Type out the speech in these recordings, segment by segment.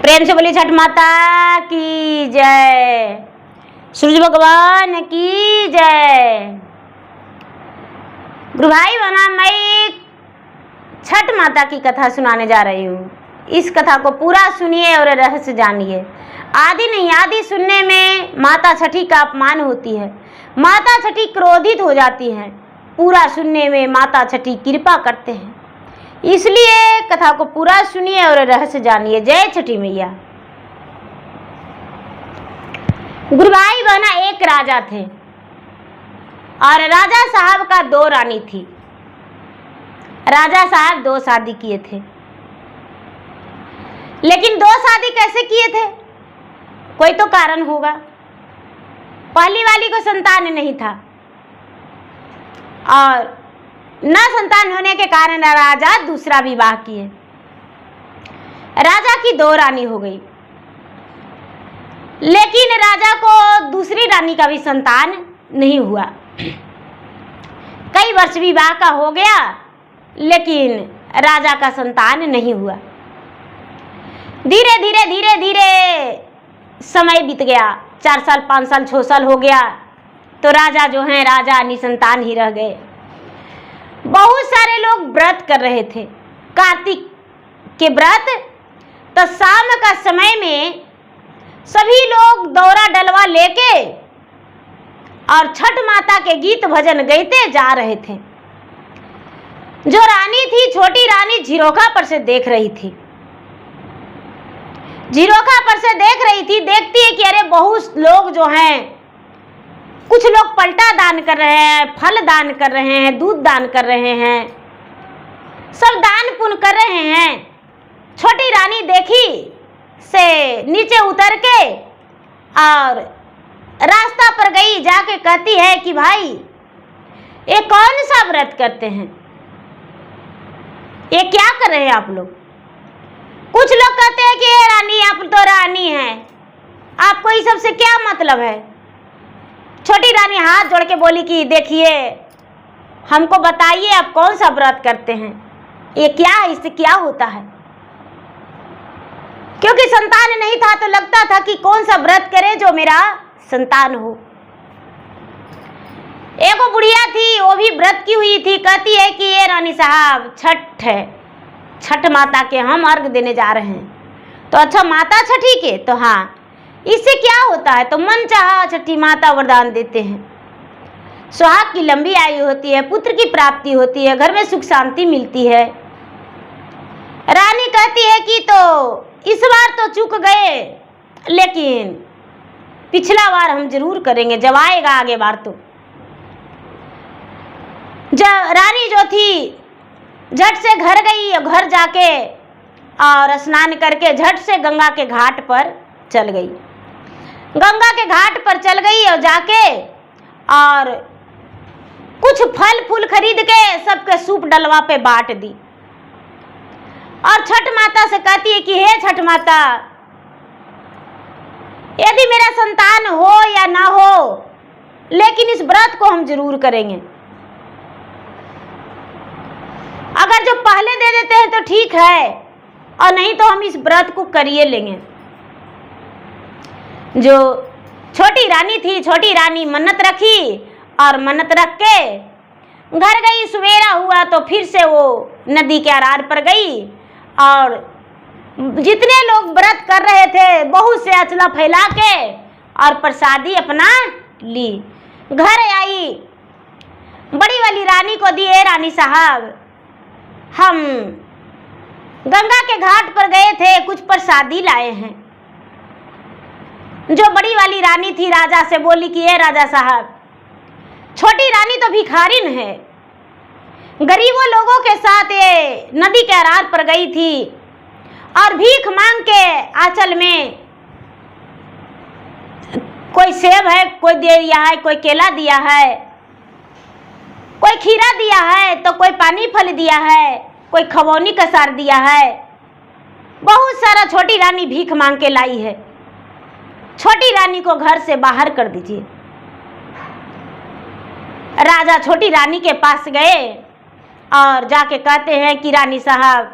प्रेम से बोली छठ माता की जय, सूरज भगवान की जय। गुरु भाई बहना, मैं छठ माता की कथा सुनाने जा रही हूँ। इस कथा को पूरा सुनिए और रहस्य जानिए। आदि नहीं आदि सुनने में माता छठी का अपमान होती है, माता छठी क्रोधित हो जाती है। पूरा सुनने में माता छठी कृपा करते हैं। इसलिए कथा को पूरा सुनिए और रहस्य जानिए। जय छठी मैया। गुरु भाई बहना, एक राजा थे और राजा साहब का 2 रानी थी। राजा साहब 2 शादी किए थे, लेकिन 2 शादी कैसे किए थे? कोई तो कारण होगा। पहली वाली को संतान नहीं था और न संतान होने के कारण राजा दूसरा विवाह किए। राजा की 2 रानी हो गई, लेकिन राजा को दूसरी रानी का भी संतान नहीं हुआ। कई वर्ष विवाह का हो गया, लेकिन राजा का संतान नहीं हुआ। धीरे धीरे धीरे धीरे समय बीत गया। 4 साल 5 साल 6 साल हो गया तो राजा जो हैं राजा निसंतान ही रह गए। बहुत सारे लोग व्रत कर रहे थे, कार्तिक के व्रत। तो शाम का समय में सभी लोग दौरा डलवा लेके और छठ माता के गीत भजन गाते जा रहे थे। जो रानी थी, छोटी रानी, झिरोखा पर से देख रही थी। झिरोखा पर से देख रही थी, देखती है कि अरे बहुत लोग जो हैं, कुछ लोग पलटा दान कर रहे हैं, फल दान कर रहे हैं, दूध दान कर रहे हैं, सब दान पुण्य कर रहे हैं। छोटी रानी देखी से नीचे उतर के और रास्ता पर गई, जाके कहती है कि भाई ये कौन सा व्रत करते हैं, ये क्या कर रहे हैं आप लोग? कुछ लोग कहते हैं कि ये रानी, आप तो रानी हैं, आपको इस सब से क्या मतलब है? छोटी रानी हाथ जोड़ के बोली कि देखिए, हमको बताइए आप कौन सा व्रत करते हैं, ये क्या है, इससे क्या होता है? क्योंकि संतान नहीं था तो लगता था कि कौन सा व्रत करे जो मेरा संतान हो। एक बुढ़िया थी, वो भी व्रत की हुई थी। कहती है कि ये रानी साहब, छठ है, छठ माता के हम अर्घ देने जा रहे हैं। तो अच्छा, माता छठी के? तो हाँ, इससे क्या होता है? तो मन चाहा छठी माता वरदान देते हैं। सुहाग की लंबी आयु होती है, पुत्र की प्राप्ति होती है, घर में सुख शांति मिलती है। रानी कहती है कि तो इस बार तो चूक गए, लेकिन पिछला बार हम जरूर करेंगे, जब आएगा आगे बार तो। जब रानी जो थी झट से घर गई और घर जाके और स्नान करके झट से गंगा के घाट पर चल गई। गंगा के घाट पर चल गई और जाके और कुछ फल फूल खरीद के सबके सूप डलवा पे बांट दी और छठ माता से कहती है कि हे छठ माता, यदि मेरा संतान हो या ना हो, लेकिन इस व्रत को हम जरूर करेंगे। अगर जो पहले दे देते हैं तो ठीक है, और नहीं तो हम इस व्रत को करिए लेंगे। जो छोटी रानी थी, छोटी रानी मन्नत रखी और मन्नत रख के घर गई। सवेरा हुआ तो फिर से वो नदी के आरार पर गई और जितने लोग व्रत कर रहे थे, बहुत से अचला फैला के और प्रसादी अपना ली। घर आई, बड़ी वाली रानी को दिए, रानी साहब हम गंगा के घाट पर गए थे, कुछ प्रसादी लाए हैं। जो बड़ी वाली रानी थी राजा से बोली कि ये राजा साहब, छोटी रानी तो भिखारिन है, गरीबों लोगों के साथ ये नदी के आरार पर गई थी और भीख मांग के आंचल में कोई सेब है, कोई दे दिया है, कोई केला दिया है, कोई खीरा दिया है, तो कोई पानी फल दिया है, कोई खवौनी का सार दिया है। बहुत सारा छोटी रानी भीख मांग के लाई है। छोटी रानी को घर से बाहर कर दीजिए। राजा छोटी रानी के पास गए और जाके कहते हैं कि रानी साहब,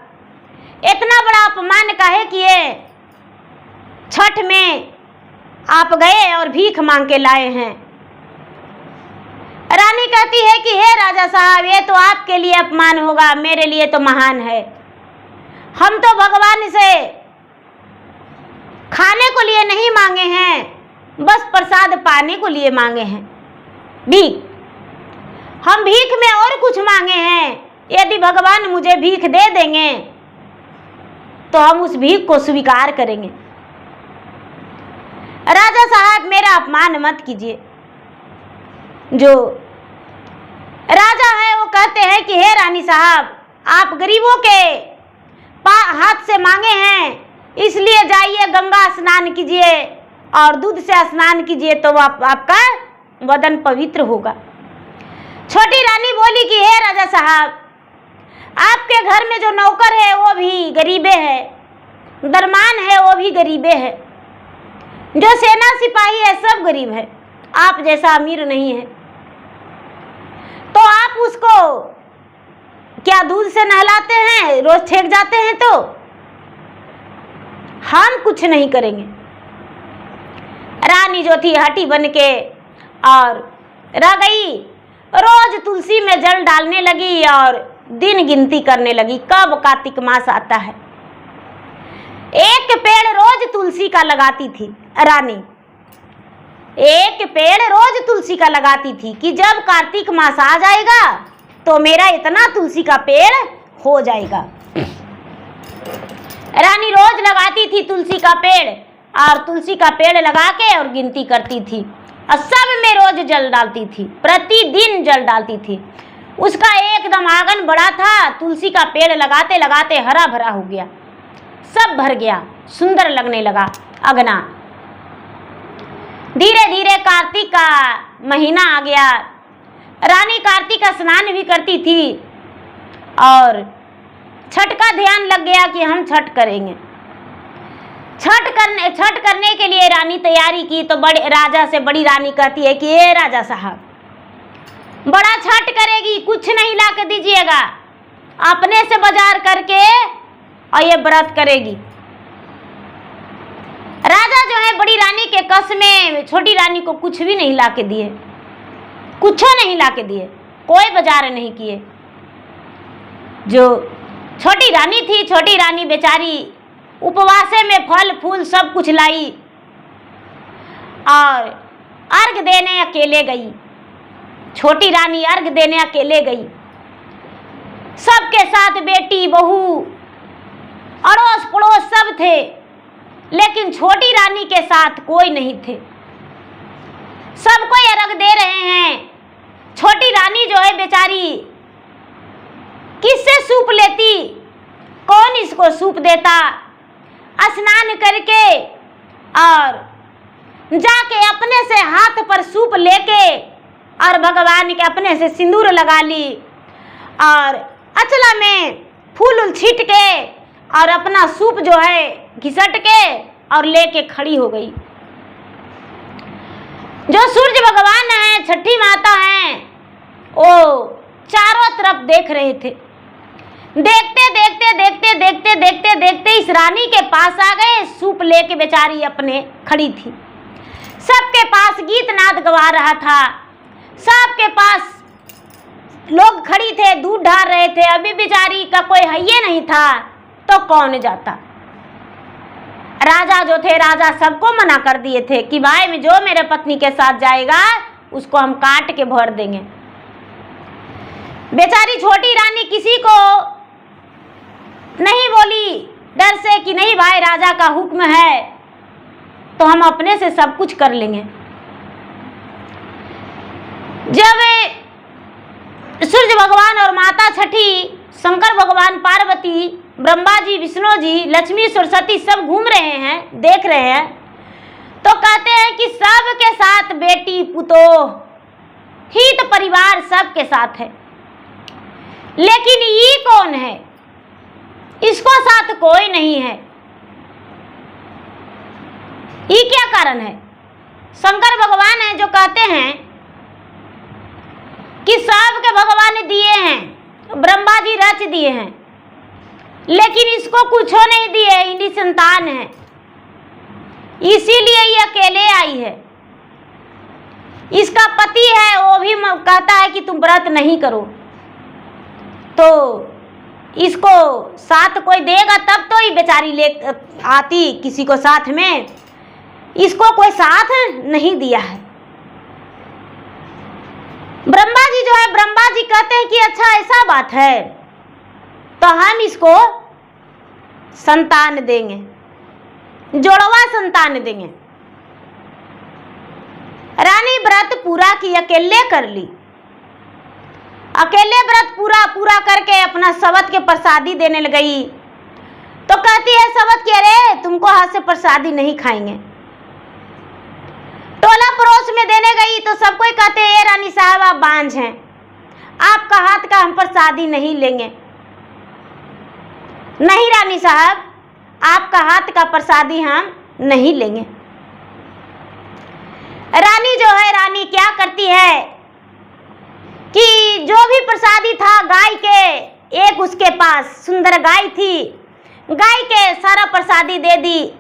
इतना बड़ा अपमान काहे किए? छठ में आप गए और भीख मांग के लाए हैं। रानी कहती है कि हे राजा साहब, ये तो आपके लिए अपमान होगा, मेरे लिए तो महान है। हम तो भगवान से खाने को लिए नहीं मांगे हैं, बस प्रसाद पाने को लिए मांगे हैं भीख। हम भीख में और कुछ मांगे हैं, यदि भगवान मुझे भीख दे देंगे तो हम उस भीख को स्वीकार करेंगे। राजा साहब, मेरा अपमान मत कीजिए। जो राजा है वो कहते हैं कि हे रानी साहब, आप गरीबों के हाथ से मांगे हैं, इसलिए जाइए गंगा स्नान कीजिए और दूध से स्नान कीजिए तो आपका वदन पवित्र होगा। छोटी रानी बोली कि हे राजा साहब, आपके घर में जो नौकर है वो भी गरीबे है, दरमान है वो भी गरीबे है, जो सेना सिपाही है सब गरीब है, आप जैसा अमीर नहीं है। तो आप उसको क्या दूध से नहलाते हैं, रोज छेक जाते हैं? तो हम कुछ नहीं करेंगे। रानी जो थी हठी बन के और रह गई, रोज तुलसी में जल डालने लगी और दिन गिनती करने लगी कब कार्तिक मास आता है। एक पेड़ रोज तुलसी का लगाती थी रानी, एक पेड़ रोज तुलसी का लगाती थी कि जब कार्तिक मास आ जाएगा तो मेरा इतना तुलसी का पेड़ हो जाएगा। रानी रोज लगाती थी तुलसी का पेड़ और तुलसी का पेड़ लगा के और गिनती करती थी और सब में रोज जल डालती थी, प्रतिदिन जल डालती थी। उसका एकदम आंगन बड़ा था, तुलसी का पेड़ लगाते लगाते हरा भरा हो गया, सब भर गया, सुंदर लगने लगा अगना। धीरे धीरे कार्तिक का महीना आ गया। रानी कार्तिक का स्नान भी करती थी और छठ का ध्यान लग गया कि हम छठ करेंगे। छठ करने के लिए रानी तैयारी की तो बड़े राजा से बड़ी रानी कहती है कि ये राजा साहब, बड़ा छठ करेगी, कुछ नहीं ला के दीजिएगा, अपने से बाजार करके और ये व्रत करेगी। राजा जो है बड़ी रानी के कस में छोटी रानी को कुछ भी नहीं ला के दिए, कुछ नहीं ला के दिए, कोई बाजार नहीं किए। जो छोटी रानी थी, छोटी रानी बेचारी उपवासे में फल फूल सब कुछ लाई और अर्घ देने अकेले गई। छोटी रानी अर्घ देने अकेले गई, सबके साथ बेटी बहू अड़ोस पड़ोस सब थे, लेकिन छोटी रानी के साथ कोई नहीं थे। सबको अर्घ दे रहे हैं। छोटी रानी जो है बेचारी किससे सूप लेती, कौन इसको सूप देता? स्नान करके और जाके अपने से हाथ पर सूप लेके और भगवान के अपने से सिंदूर लगा ली और अचला में फूल छीट के और अपना सूप जो है घिसट के और लेके खड़ी हो गई। जो सूर्य भगवान हैं, छठी माता हैं, वो चारों तरफ देख रहे थे। देखते देखते देखते देखते देखते देखते इस रानी के पास आ गए। सूप लेके बेचारी अपने खड़ी थी, सबके पास गीत नाद गवा रहा था, सबके पास लोग खड़ी थे, दूध ढार रहे थे। अभी बेचारी का कोई हइये नहीं था तो कौन जाता? राजा जो थे, राजा सबको मना कर दिए थे कि भाई में जो मेरे पत्नी के साथ जाएगा उसको हम काट के भर देंगे। बेचारी छोटी रानी किसी को नहीं बोली, डर से कि नहीं भाई राजा का हुक्म है तो हम अपने से सब कुछ कर लेंगे। जब सूर्य भगवान और माता छठी, शंकर भगवान, पार्वती, ब्रह्मा जी, विष्णु जी, लक्ष्मी, सरस्वती सब घूम रहे हैं, देख रहे हैं, तो कहते हैं कि सब के साथ बेटी पुतोह हित परिवार सबके साथ है, लेकिन ये कौन है? इसको साथ कोई नहीं है। ये क्या कारण है? शंकर भगवान है जो कहते हैं कि सबके भगवान दिए हैं, ब्रह्मा जी रच दिए हैं, लेकिन इसको कुछ नहीं दिए, इनकी संतान है। इसीलिए ये अकेले आई है। इसका पति है, वो भी कहता है कि तुम व्रत नहीं करो, तो इसको साथ कोई देगा तब तो ये बेचारी ले आती किसी को साथ में। इसको कोई साथ नहीं दिया है। ब्रह्मा जी जो है, ब्रह्मा जी कहते हैं कि अच्छा ऐसा बात है तो हम इसको संतान देंगे, जोड़वा संतान देंगे। रानी व्रत पूरा की, अकेले कर ली। अकेले व्रत पूरा करके अपना सवत के प्रसादी देने लग गई। तो कहती है सवत की, अरे तुमको हाथ से प्रसादी नहीं खाएंगे। टोला पड़ोस में देने गई तो सब कोई कहते हैं, रानी साहब आप बांझ हैं, आपका हाथ का हम प्रसादी नहीं लेंगे। नहीं रानी साहब, आपका हाथ का प्रसादी हम नहीं लेंगे। रानी जो है, रानी क्या करती है कि जो भी प्रसादी था गाय के, एक उसके पास सुंदर गाय थी, गाय के सारा प्रसादी दे दी।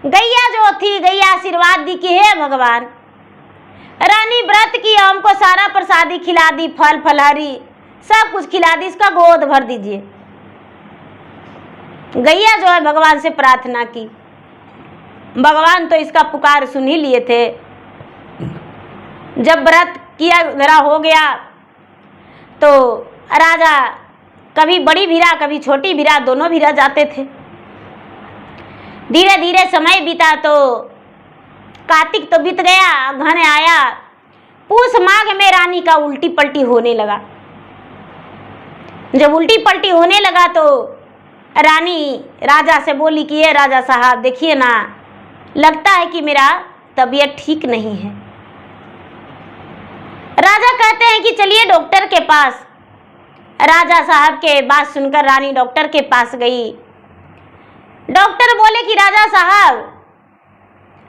गैया जो थी, गैया आशीर्वाद दी कि हे भगवान, रानी व्रत की, हमको सारा प्रसादी खिला दी, फल फलहरी सब कुछ खिला दी, इसका गोद भर दीजिए। गैया जो है भगवान से प्रार्थना की। भगवान तो इसका पुकार सुन ही लिए थे। जब व्रत किया धरा हो गया तो राजा कभी बड़ी भीरा कभी छोटी भीरा, दोनों भीरा जाते थे। धीरे धीरे समय बीता तो कार्तिक तो बीत गया, घन आया। पूस माघ में रानी का उल्टी पलटी होने लगा। जब उल्टी पलटी होने लगा तो रानी राजा से बोली कि ये राजा साहब देखिए ना, लगता है कि मेरा तबीयत ठीक नहीं है। राजा कहते हैं कि चलिए डॉक्टर के पास। राजा साहब के बात सुनकर रानी डॉक्टर के पास गई। डॉक्टर बोले कि राजा साहब,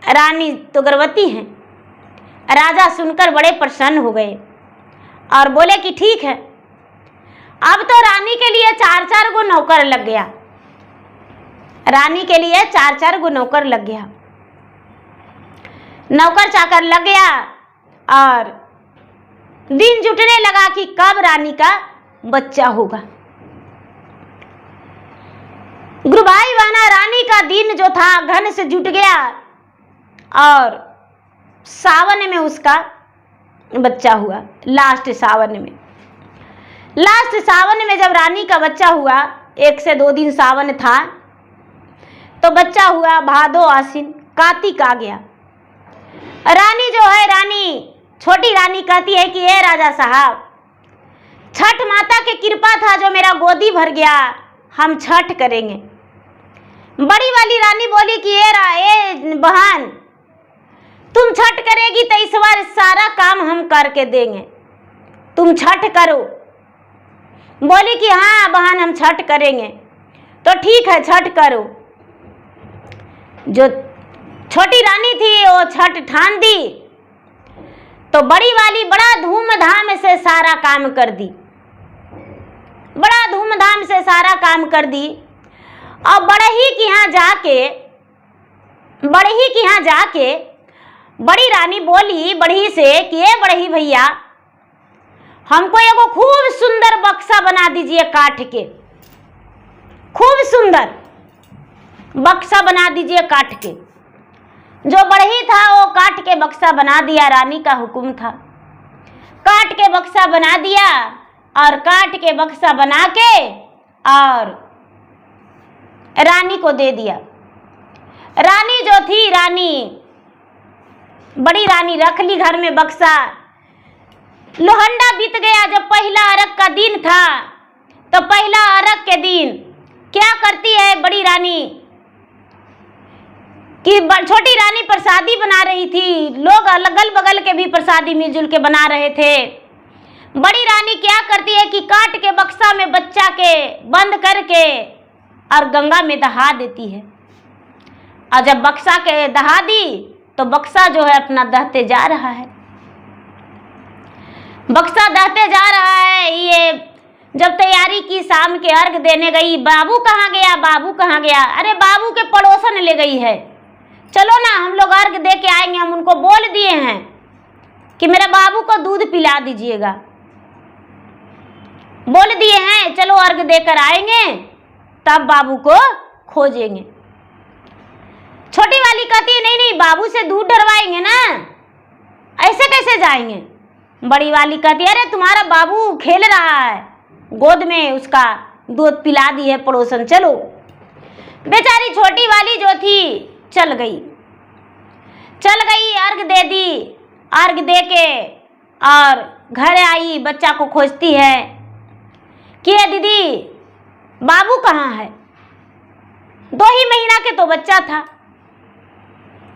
रानी तो गर्भवती हैं। राजा सुनकर बड़े प्रसन्न हो गए और बोले कि ठीक है। अब तो रानी के लिए 4-4 गो नौकर लग गया। रानी के लिए 4-4 गो नौकर लग गया, नौकर चाकर लग गया और दिन जुटने लगा कि कब रानी का बच्चा होगा। गुरु भाई बहना, रानी का दिन जो था घन से जुट गया और सावन में उसका बच्चा हुआ। लास्ट सावन में जब रानी का बच्चा हुआ, 1 से 2 दिन सावन था तो बच्चा हुआ। भादो आसीन कार्तिक आ गया। रानी जो है, रानी छोटी रानी कहती है कि ये राजा साहब, छठ माता की कृपा था जो मेरा गोदी भर गया, हम छठ करेंगे। बड़ी वाली रानी बोली कि ये बहन, तुम छठ करेगी तो इस बार सारा काम हम करके देंगे, तुम छठ करो। बोली कि हाँ बहन हम छठ करेंगे। तो ठीक है छठ करो। जो छोटी रानी थी वो छठ ठान दी तो बड़ी वाली बड़ा धूमधाम से सारा काम कर दी, बड़ा धूमधाम से सारा काम कर दी। और बड़ही के यहाँ जाके बड़ी रानी बोली बड़ही से कि ये बड़ही भैया, हमको एगो खूब सुंदर बक्सा बना दीजिए काठ के, खूब सुंदर बक्सा बना दीजिए काठ के। जो बड़ही था वो काठ के बक्सा बना दिया, रानी का हुक्म था। काठ के बक्सा बना दिया और काठ के बक्सा बना के और रानी को दे दिया। रानी जो थी, रानी बड़ी रानी रख ली घर में बक्सा। लोहंडा बीत गया। जब पहला अरग का दिन था तो पहला अरग के दिन क्या करती है बड़ी रानी कि छोटी रानी प्रसादी बना रही थी। लोग अगल बगल के भी प्रसादी मिलजुल के बना रहे थे। बड़ी रानी क्या करती है कि काट के बक्सा में बच्चा के बंद करके और गंगा में दहा देती है। और जब बक्सा के दहा दी तो बक्सा जो है अपना दहते जा रहा है, बक्सा दहते जा रहा है। ये जब तैयारी की, शाम के अर्घ देने गई, बाबू कहाँ गया, बाबू कहाँ गया? अरे बाबू के पड़ोसन ले गई है, चलो ना हम लोग अर्घ दे के आएंगे। हम उनको बोल दिए हैं कि मेरे बाबू को दूध पिला दीजिएगा, बोल दिए हैं चलो अर्घ देकर आएंगे तब बाबू को खोजेंगे। छोटी वाली कहती है नहीं नहीं बाबू से दूध डरवाएंगे ना, ऐसे कैसे जाएंगे। बड़ी वाली कहती है अरे तुम्हारा बाबू खेल रहा है गोद में, उसका दूध पिला दी है पड़ोसन, चलो। बेचारी छोटी वाली जो थी चल गई, अर्घ दे दी। अर्घ दे के और घर आई, बच्चा को खोजती है कि दीदी बाबू कहाँ है। 2 ही महीना के तो बच्चा था,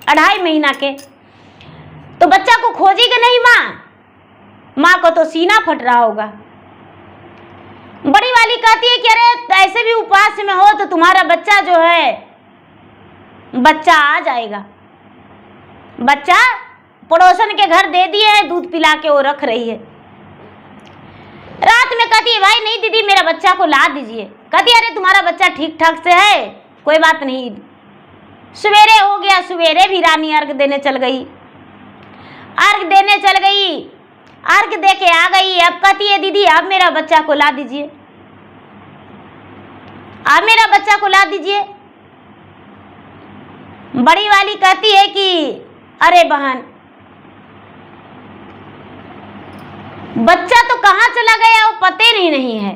2.5 महीना के, तो बच्चा को खोजेगी नहीं माँ को तो सीना फट रहा होगा। बड़ी वाली कहती है कि अरे ऐसे भी उपवास में हो तो तुम्हारा बच्चा जो है बच्चा आ जाएगा। बच्चा पड़ोसन के घर दे दिए है, दूध पिला के वो रख रही है। रात में कहती है भाई नहीं दीदी मेरा बच्चा को ला दीजिए। कहती है अरे तुम्हारा बच्चा ठीक ठाक से है, कोई बात नहीं। सवेरे हो गया, सवेरे भी रानी अर्घ देने चल गई, अर्घ देने चल गई, अर्घ दे के आ गई। अब कहती है दीदी आप मेरा बच्चा को ला दीजिए, आप मेरा बच्चा को ला दीजिए। बड़ी वाली कहती है कि अरे बहन बच्चा तो कहाँ चला गया वो पते नहीं है।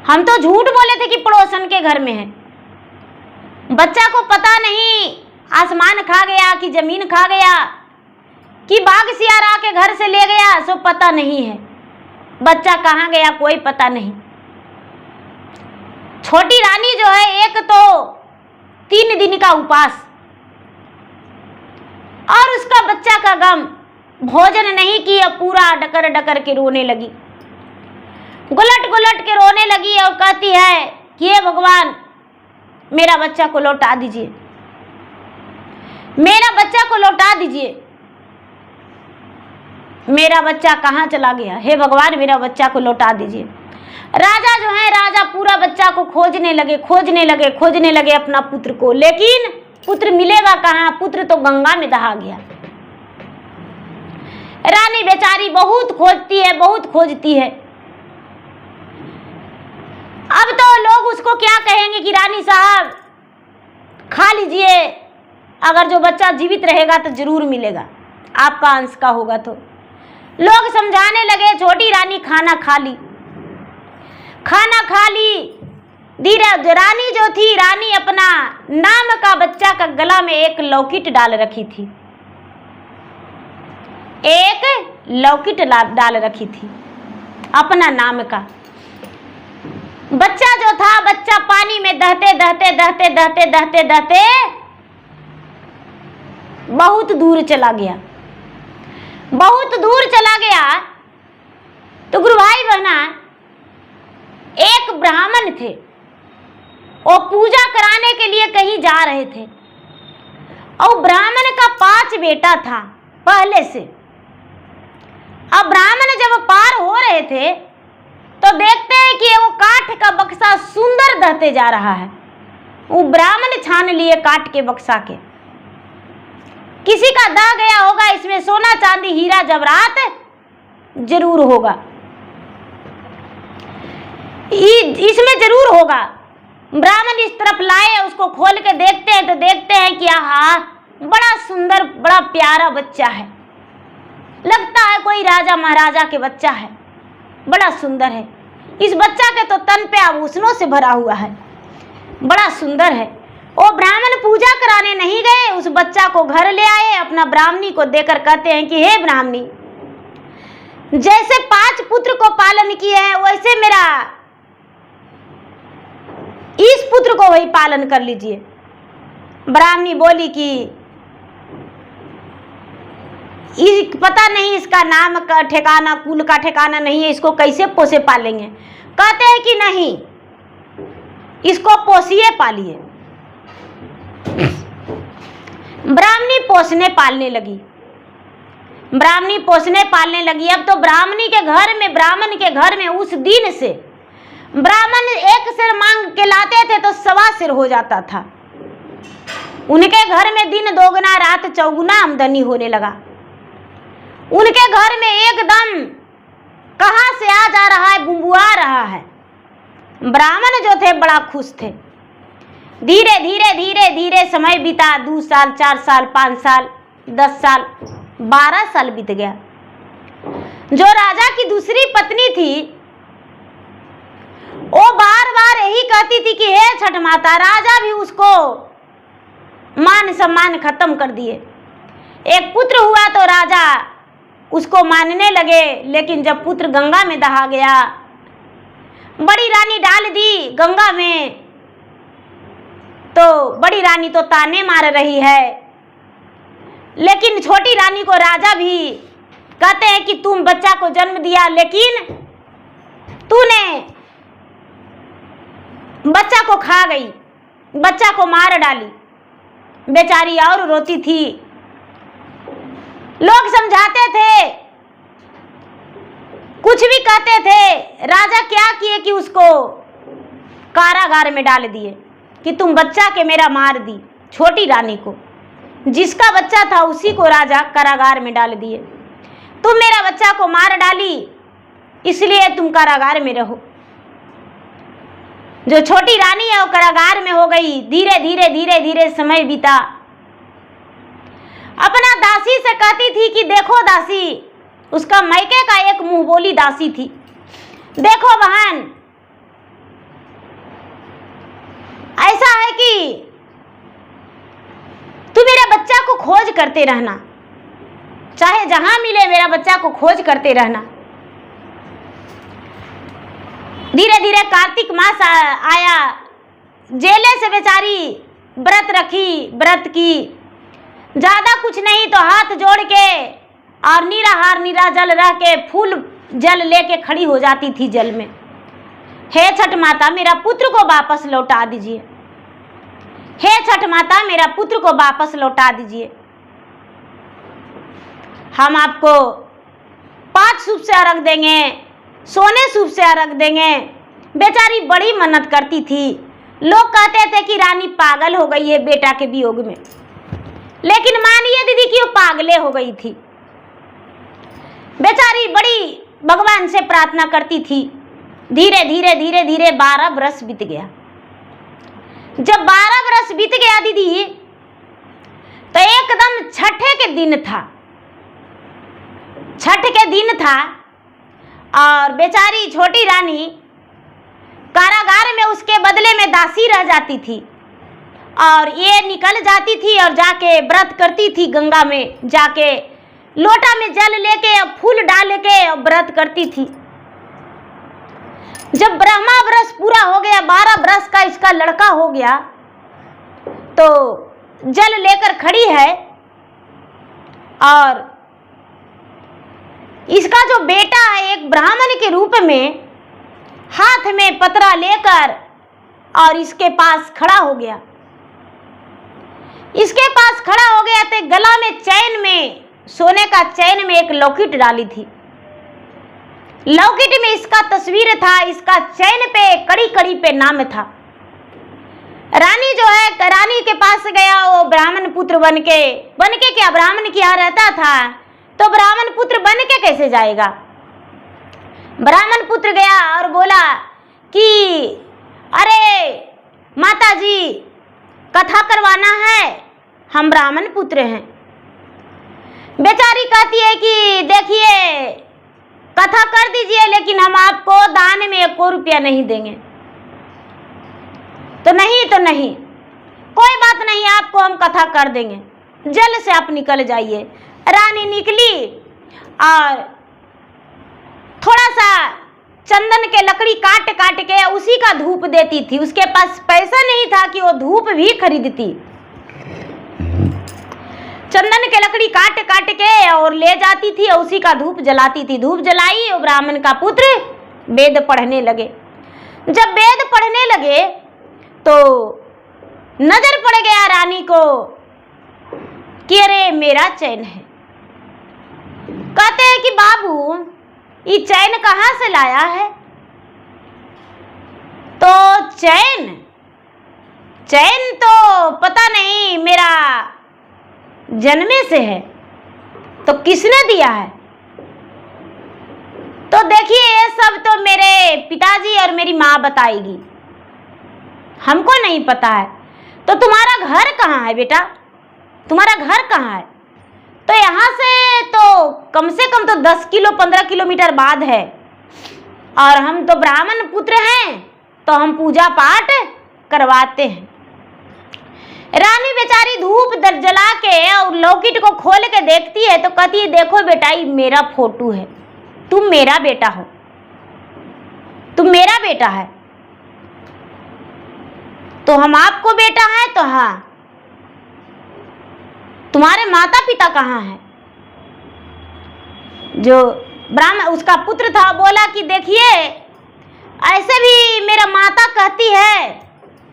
हम तो झूठ बोले थे कि पड़ोसन के घर में है, बच्चा को पता नहीं आसमान खा गया कि जमीन खा गया कि बाघ सियार आके घर से ले गया, सो पता नहीं है बच्चा कहाँ गया, कोई पता नहीं। छोटी रानी जो है एक तो 3 दिन का उपवास और उसका बच्चा का गम, भोजन नहीं किया, पूरा डकर डकर के रोने लगी, गुलट गुलट के रोने लगी और कहती है कि हे भगवान मेरा बच्चा को लौटा दीजिए, मेरा बच्चा को लौटा दीजिए, मेरा बच्चा कहाँ चला गया, हे भगवान मेरा बच्चा को लौटा दीजिए। राजा जो है राजा पूरा बच्चा को खोजने लगे अपना पुत्र को, लेकिन पुत्र मिलेगा कहाँ, पुत्र तो गंगा में दहा गया। रानी बेचारी बहुत खोजती है। अब तो लोग उसको क्या कहेंगे कि रानी साहब खा लीजिए, अगर जो बच्चा जीवित रहेगा तो जरूर मिलेगा, आपका अंश का होगा। तो लोग समझाने लगे, छोटी रानी खाना खा ली। धीरे रानी जो थी, रानी अपना नाम का बच्चा का गला में एक लॉकेट डाल रखी थी, डाल रखी थी अपना नाम का। बच्चा जो था, बच्चा पानी में दहते बहुत दूर चला गया। तो गुरु भाई बहना, एक ब्राह्मण थे, वो पूजा कराने के लिए कहीं जा रहे थे और ब्राह्मण का 5 बेटा था पहले से। अब ब्राह्मण जब पार हो रहे थे तो देखते हैं कि वो काठ का बक्सा सुंदर दहते जा रहा है। वो ब्राह्मण छान लिए काट के बक्सा के, किसी का दह गया होगा, इसमें सोना चांदी हीरा जवाहरात जरूर होगा, इसमें जरूर होगा। ब्राह्मण इस तरफ लाए, उसको खोल के देखते हैं तो देखते हैं कि आहा बड़ा सुंदर बड़ा प्यारा बच्चा है, लगता है कोई राजा महाराजा के बच्चा है, बड़ा सुंदर है। इस बच्चा के तो तन पे आभूषणों से भरा हुआ है, बड़ा सुंदर है। वो ब्राह्मण पूजा कराने नहीं गए, उस बच्चा को घर ले आए, अपना ब्राह्मणी को देकर कहते हैं कि हे ब्राह्मणी, जैसे 5 पुत्र को पालन किए हैं वैसे मेरा इस पुत्र को वही पालन कर लीजिए। ब्राह्मणी बोली कि पता नहीं इसका नाम का ठिकाना, कुल का ठिकाना नहीं है, इसको कैसे पोसे पालेंगे। कहते हैं कि नहीं, इसको पोसिए पालिए। ब्राह्मणी पोसने पालने लगी। अब तो ब्राह्मण के घर में उस दिन से ब्राह्मण 1 सिर मांग के लाते थे तो 1.25 सिर हो जाता था। उनके घर में दिन दोगुना रात चौगुना आमदनी होने लगा। उनके घर में एकदम कहाँ से आ जा रहा है, बुंबुआ रहा है। ब्राह्मण जो थे बड़ा खुश थे। धीरे धीरे धीरे धीरे समय बीता। 2 साल, 4 साल, 5 साल, 10 साल, 12 साल बीत गया। जो राजा की दूसरी पत्नी थी वो बार बार यही कहती थी कि हे छठ माता, राजा भी उसको मान सम्मान खत्म कर दिए। एक पुत्र हुआ तो राजा उसको मानने लगे, लेकिन जब पुत्र गंगा में दहा गया, बड़ी रानी डाल दी गंगा में, तो बड़ी रानी तो ताने मार रही है, लेकिन छोटी रानी को राजा भी कहते हैं कि तुम बच्चा को जन्म दिया, लेकिन तूने बच्चा को खा गई, बच्चा को मार डाली। बेचारी और रोती थी। लोग समझाते थे, कुछ भी कहते थे। राजा क्या किए कि उसको कारागार में डाल दिए कि तुम बच्चा के मेरा मार दी। छोटी रानी को, जिसका बच्चा था उसी को राजा कारागार में डाल दिए। तुम मेरा बच्चा को मार डाली, इसलिए तुम कारागार में रहो। जो छोटी रानी है वो कारागार में हो गई। धीरे धीरे धीरे धीरे समय बीता। अपना दासी से कहती थी कि देखो दासी, उसका मायके का एक मुंह बोली दासी थी, देखो बहन, ऐसा है कि तू मेरे बच्चा को खोज करते रहना, चाहे जहां मिले मेरा बच्चा को खोज करते रहना। धीरे धीरे कार्तिक मास आया। जेले से बेचारी व्रत रखी, व्रत की, ज्यादा कुछ नहीं तो हाथ जोड़ के और निराहार निराजल रह के फूल जल लेके खड़ी हो जाती थी जल में। हे छठ माता, मेरा पुत्र को वापस लौटा दीजिए। हे छठ माता, मेरा पुत्र को वापस लौटा दीजिए। हम आपको 5 सूप से अर्घ देंगे, सोने सूप से अर्घ देंगे। बेचारी बड़ी मन्नत करती थी। लोग कहते थे कि रानी पागल हो गई है बेटा के वियोग में, लेकिन मानिए दीदी कि वो पागले हो गई थी। बेचारी बड़ी भगवान से प्रार्थना करती थी। धीरे धीरे धीरे धीरे 12 बरस बीत गया। जब 12 बरस बीत गया दीदी, तो एकदम छठे के दिन था। छठ के दिन था और बेचारी छोटी रानी कारागार में उसके बदले में दासी रह जाती थी और ये निकल जाती थी और जाके व्रत करती थी। गंगा में जाके लोटा में जल लेके और फूल डाल के व्रत करती थी। जब ब्रह्मा बरस पूरा हो गया, 12 बरस का इसका लड़का हो गया, तो जल लेकर खड़ी है और इसका जो बेटा है एक ब्राह्मण के रूप में हाथ में पतरा लेकर और इसके पास खड़ा हो गया। इसके पास खड़ा हो गया तो गला में चैन में, सोने का चैन में एक लॉकेट डाली थी। लॉकेट में इसका तस्वीर था, इसका चैन पे कड़ी कड़ी पे नाम था। रानी जो है, रानी के पास गया वो ब्राह्मण पुत्र बन के क्या ब्राह्मण के यहाँ रहता था, तो ब्राह्मण पुत्र बन के कैसे जाएगा। ब्राह्मण पुत्र गया और बोला कि अरे माता जी, कथा करवाना है, हम ब्राह्मण पुत्र हैं। बेचारी कहती है कि देखिए कथा कर दीजिए, लेकिन हम आपको दान में 1 रुपया नहीं देंगे। तो नहीं, कोई बात नहीं, आपको हम कथा कर देंगे, जल से आप निकल जाइए। रानी निकली और थोड़ा सा चंदन के लकड़ी काट काट के उसी का धूप देती थी। उसके पास पैसा नहीं था कि वो धूप भी खरीदती। चंदन के लकड़ी काट काट के और ले जाती थी और उसी का धूप जलाती थी। धूप जलाई और ब्राह्मण का पुत्र वेद पढ़ने लगे। जब वेद पढ़ने लगे तो नजर पड़ गया रानी को कि अरे मेरा चैन है। कहते हैं कि बाबू ये चैन कहाँ से लाया है? तो चैन तो पता नहीं मेरा जन्मे से है, तो किसने दिया है? तो देखिए ये सब तो मेरे पिताजी और मेरी माँ बताएगी, हमको नहीं पता है। तो तुम्हारा घर कहाँ है बेटा? तुम्हारा घर कहाँ है? तो यहाँ से तो कम से कम तो 10 किलो 15 किलोमीटर बाद है, और हम तो ब्राह्मण पुत्र हैं, तो हम पूजा पाठ करवाते हैं। रानी बेचारी धूप जला के और लॉकेट को खोल के देखती है, तो कहती है देखो बेटा ये मेरा फोटो है, तुम मेरा बेटा हो, तुम मेरा बेटा है। तो हम आपको बेटा है, तो हाँ, तुम्हारे माता पिता कहाँ हैं? जो ब्राह्मण उसका पुत्र था बोला कि देखिए ऐसे भी मेरा माता कहती है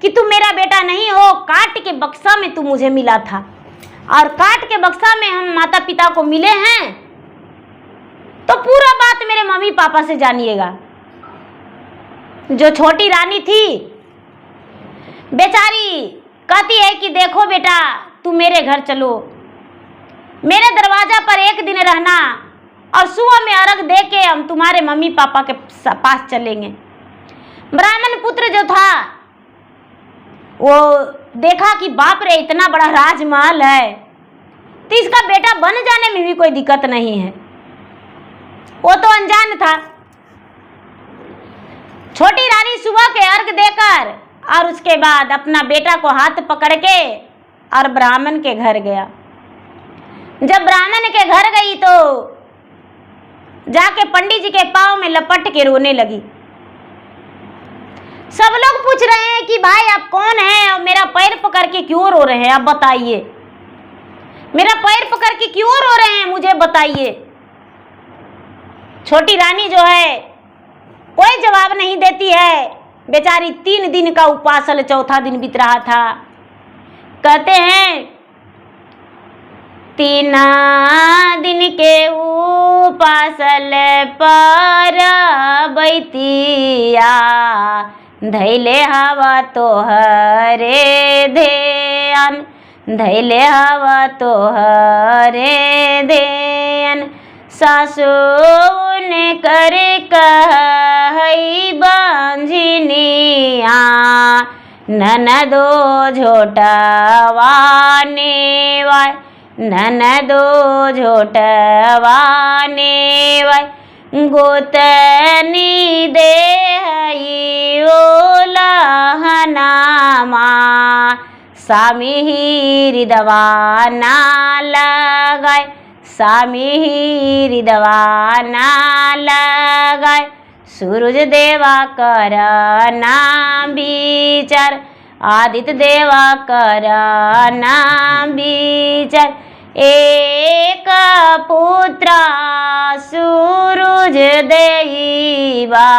कि तुम मेरा बेटा नहीं हो, काट के बक्सा में तू मुझे मिला था, और काट के बक्सा में हम माता पिता को मिले हैं। तो पूरा बात मेरे मम्मी पापा से जानिएगा। जो छोटी रानी थी बेचारी कहती है कि देखो बेटा तू मेरे घर चलो, मेरे दरवाजा पर एक दिन रहना, और सुबह में अर्घ दे के हम तुम्हारे मम्मी पापा के पास चलेंगे। ब्राह्मण पुत्र जो था वो देखा कि बाप रे इतना बड़ा राजमहल है, तो इसका बेटा बन जाने में भी कोई दिक्कत नहीं है। वो तो अनजान था। छोटी रानी सुबह के अर्घ देकर और उसके बाद अपना बेटा को हाथ पकड़ के और ब्राह्मण के घर गया। जब ब्राह्मण के घर गई तो जाके पंडित जी के पाँव में लपट के रोने लगी। सब लोग पूछ रहे हैं कि भाई आप कौन हैं और मेरा पैर पकड़ के क्यों रो रहे हैं, आप बताइए, मेरा पैर पकड़ के क्यों रो रहे हैं, मुझे बताइए। छोटी रानी जो है कोई जवाब नहीं देती है। बेचारी 3 दिन का उपासल 4था दिन बीत रहा था। कहते हैं 3 दिन के उपासल पर बैतिया, धैले हवा तोहरे ध्यान, धैले हवा तोहरे ध्यान। सासु ने कर कही बंझनिया, ननदो झोटवाने वाय, ननदो झोटवाने वाय। गोतनी दे ओलहनामा, स्वामी हृदवाना लगाए, स्वामी हृदवाना लगाए। सूरज देवा करना विचार, आदित्य देवा करना विचार। एक पुत्र सूरज देवा,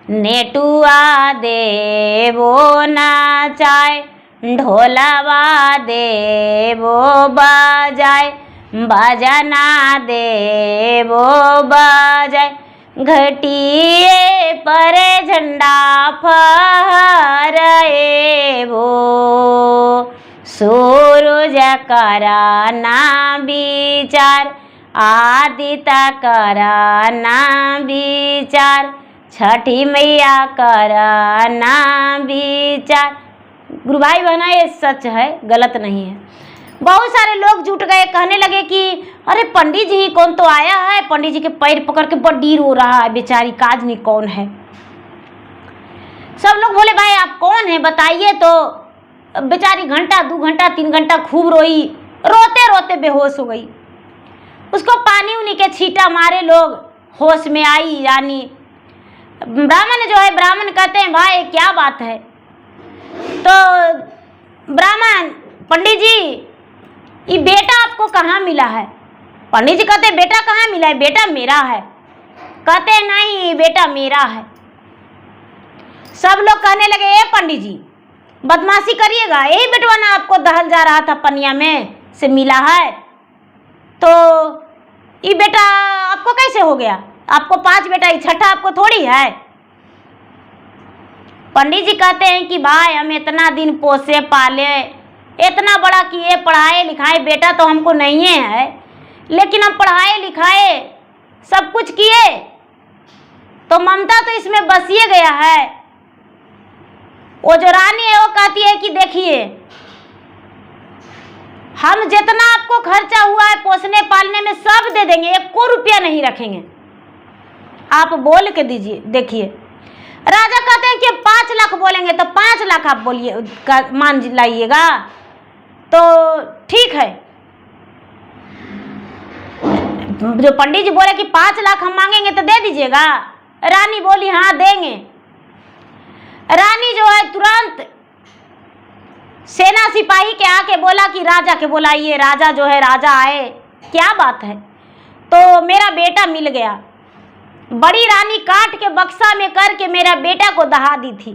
नेटुआ देवो नाचाय, ढोलवा देवो बजाय, बजना देवो बजाय। घटिए पर झंडा फहराएवो, सूरज कराना विचार, आदित्य कराना विचार, छठी मैया कराना विचार। गुरु भाई बहना ये सच है, गलत नहीं है। बहुत सारे लोग जुट गए, कहने लगे कि अरे पंडित जी कौन तो आया है, पंडित जी के पैर पकड़ के बड़ी रो रहा है, बेचारी काजनी कौन है। सब लोग बोले भाई आप कौन है बताइए। तो बेचारी घंटा 2 घंटा 3 घंटा खूब रोई, रोते रोते बेहोश हो गई। उसको पानी उनी के छींटा मारे लोग, होश में आई रानी। ब्राह्मण जो है, ब्राह्मण कहते हैं भाई क्या बात है। तो ब्राह्मण पंडित जी ये बेटा आपको कहाँ मिला है? पंडित जी कहते बेटा कहाँ मिला है, बेटा मेरा है। कहते नहीं बेटा मेरा है। सब लोग कहने लगे ए पंडित जी बदमाशी करिएगा, यही बेटवा ना आपको दहल जा रहा था पनिया में से मिला है, तो ये बेटा आपको कैसे हो गया? आपको 5 बेटा, ये छठा आपको थोड़ी है। पंडित जी कहते हैं कि भाई हम इतना दिन पोसे पाले, इतना बड़ा किए, पढ़ाए लिखाए, बेटा तो हमको नहीं है, लेकिन हम पढ़ाए लिखाए सब कुछ किए, तो ममता तो इसमें बसिए गया है। वो जो रानी है वो कहती है कि देखिए हम जितना आपको खर्चा हुआ है पोसने पालने में सब दे देंगे, 1 रुपया नहीं रखेंगे, आप बोल के दीजिए। देखिए राजा कहते हैं कि 5 लाख बोलेंगे तो 5 लाख आप बोलिए, मान लाइएगा तो ठीक है। जो पंडित जी बोले कि 5 लाख हम मांगेंगे तो दे दीजिएगा। रानी बोली हाँ देंगे। रानी जो है तुरंत सेना सिपाही के आके बोला कि राजा के बुलाइए। राजा जो है राजा आए, क्या बात है? तो मेरा बेटा मिल गया। बड़ी रानी काट के बक्सा में करके मेरा बेटा को दहा दी थी।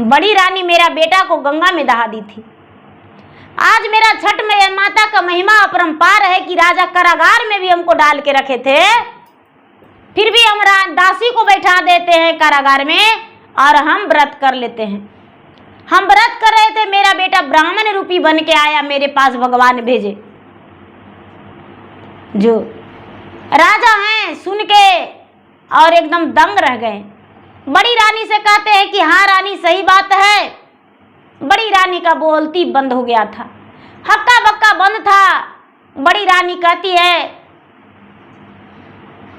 बड़ी रानी मेरा बेटा को गंगा में दहा दी थी। आज मेरा छठ में माता का महिमा अपरंपार है कि राजा कारागार में भी हमको डाल के रखे थे, फिर भी हम दासी को बैठा देते हैं कारागार में और हम व्रत कर लेते हैं। हम व्रत कर रहे थे, मेरा बेटा ब्राह्मण रूपी बन के आया मेरे पास, भगवान भेजे। जो राजा हैं सुन के और एकदम दंग रह गए। बड़ी रानी से कहते हैं कि हाँ रानी सही बात है। बड़ी रानी का बोलती बंद हो गया था, हक्का बक्का बंद था। बड़ी रानी कहती है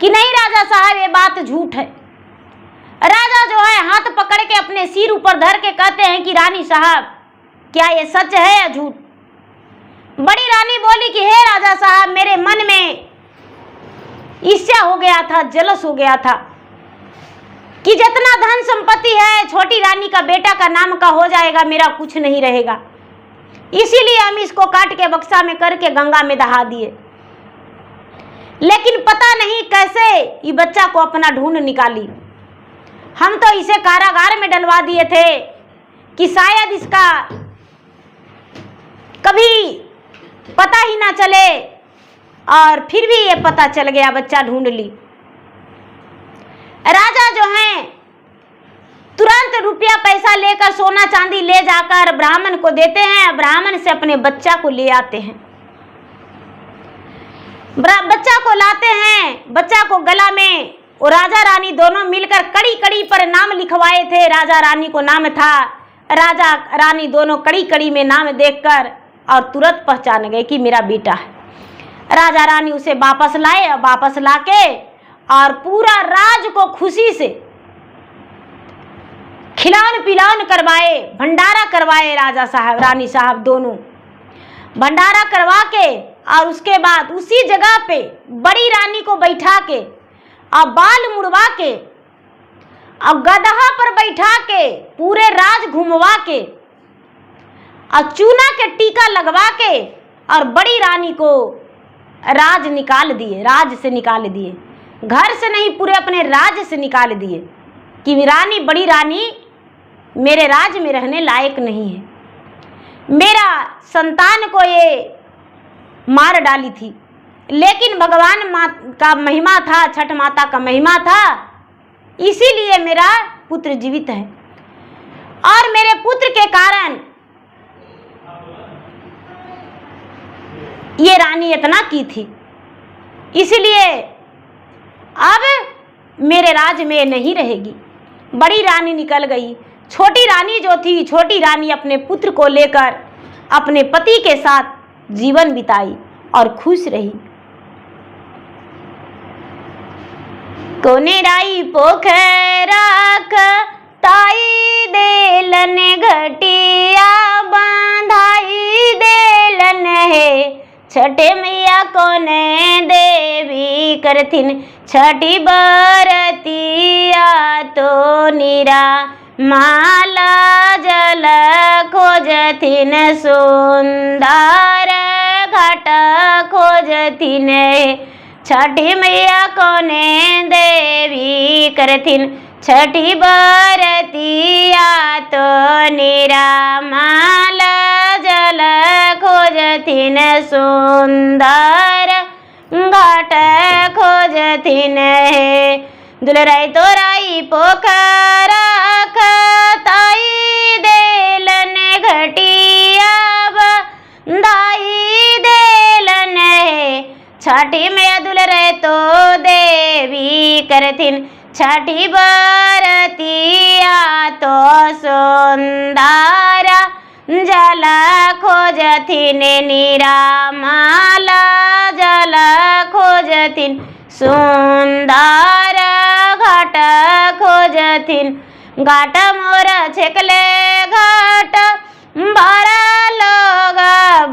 कि नहीं राजा साहब ये बात झूठ है। राजा जो है हाथ पकड़ के अपने सिर ऊपर धर के कहते हैं कि रानी साहब क्या ये सच है या झूठ? बड़ी रानी बोली कि हे राजा साहब मेरे मन में ईर्ष्या हो गया था, जलस हो गया था कि जितना धन संपत्ति है छोटी रानी का बेटा का नाम का हो जाएगा, मेरा कुछ नहीं रहेगा। इसीलिए हम इसको काट के बक्सा में करके गंगा में दहा दिए। लेकिन पता नहीं कैसे ये बच्चा को अपना ढूंढ निकाली। हम तो इसे कारागार में डलवा दिए थे कि शायद इसका कभी पता ही ना चले, और फिर भी ये पता चल गया, बच्चा ढूंढ ली। राजा जो हैं तुरंत रुपया पैसा लेकर सोना चांदी ले जाकर ब्राह्मण को देते हैं, ब्राह्मण से अपने बच्चा को ले आते हैं। बच्चा को लाते हैं, बच्चा को गला में वो राजा रानी दोनों मिलकर कड़ी कड़ी पर नाम लिखवाए थे। राजा रानी को नाम था, राजा रानी दोनों कड़ी कड़ी में नाम देखकर और तुरंत पहचान गए कि मेरा बेटा है। राजा रानी उसे वापस लाए, और वापस लाके और पूरा राज को खुशी से खिलान पिलान करवाए, भंडारा करवाए। राजा साहब रानी साहब दोनों भंडारा करवा के और उसके बाद उसी जगह पे बड़ी रानी को बैठा के और बाल मुड़वा के और गदहा पर बैठा के पूरे राज घुमवा के और चूना के टीका लगवा के और बड़ी रानी को राज निकाल दिए, राज से निकाल दिए। घर से नहीं, पूरे अपने राज से निकाल दिए कि रानी, बड़ी रानी मेरे राज में रहने लायक नहीं है। मेरा संतान को ये मार डाली थी, लेकिन भगवान माँ का महिमा था, छठ माता का महिमा था, इसीलिए मेरा पुत्र जीवित है। और मेरे पुत्र के कारण ये रानी इतना की थी, इसलिए अब मेरे राज में नहीं रहेगी। बड़ी रानी निकल गई। छोटी रानी जो थी, छोटी रानी अपने पुत्र को लेकर अपने पति के साथ जीवन बिताई और खुश रही। कोने राई पोखराक ताई देलन घटिया बांधाई देलन है। छठे मैया कोने देवी करथिन छठी बरतिया तो निरा माला जल खोजथिन सुंदर घाट खोजथिन। छठी मैया कोने देवी करथिन छठी बरतिया तो निरा माला जल खोजथिन सुंदर घाट खोजथिन। दुलराई तोराई पोखरा खताई देलन घटिया बंधाई देलन है। छठी मैया दुलरे तो देवी करथिन छठी बरतिया तो सुंदरा जल खोजथिन निरामला जल खोजथिन सुंदर घाट खोजथिन। घाट मोर छेकले घाट बारा लोग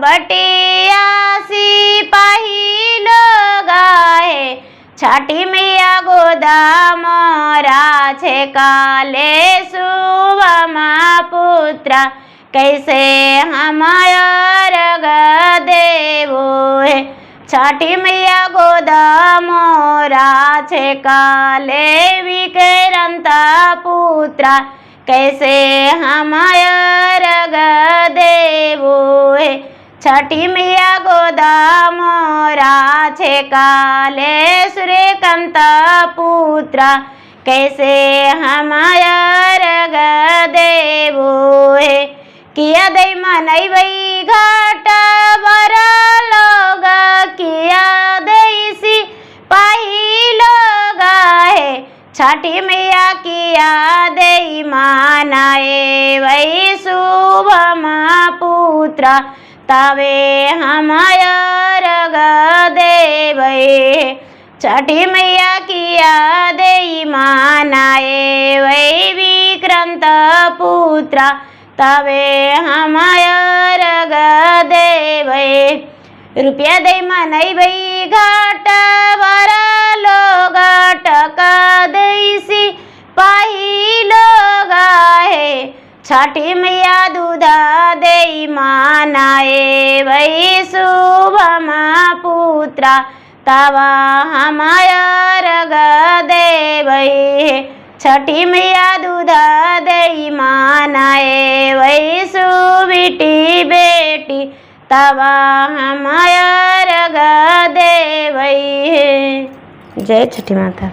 बटिया सिपाही लोग है। छठी मैया गोदा मोरा छेकाले सुवमा पुत्रा कैसे हमार देवो है। छठी मैया गोदा मोरा छेकाले विक्रांत पुत्रा कैसे हमार देवो है। छठी मैया गोदा मोरा छेकाले सूर्यकांत पुत्रा कैसे हमार देवो है। किया दई मनई बई घाट बरा लोग किया दई सिपाही लोग है। छठी मैया किया दई मानाए वही शुभमा पुत्र तवे हमार देवे। छठी मैया किया दई मानाए वही विक्रांत पुत्र तवे हमार देवे। रुपया दई मनई बई घाट बरा लोग टका दई सिपाही लोग है। छठी मैया दूधा दई मानाए वही शुभमा पुत्रा तवा हमार देवे। छठी मैया दूधा दई मानाए वही सुबिटी बेटी तवा हमार देवे। जय छठी माता।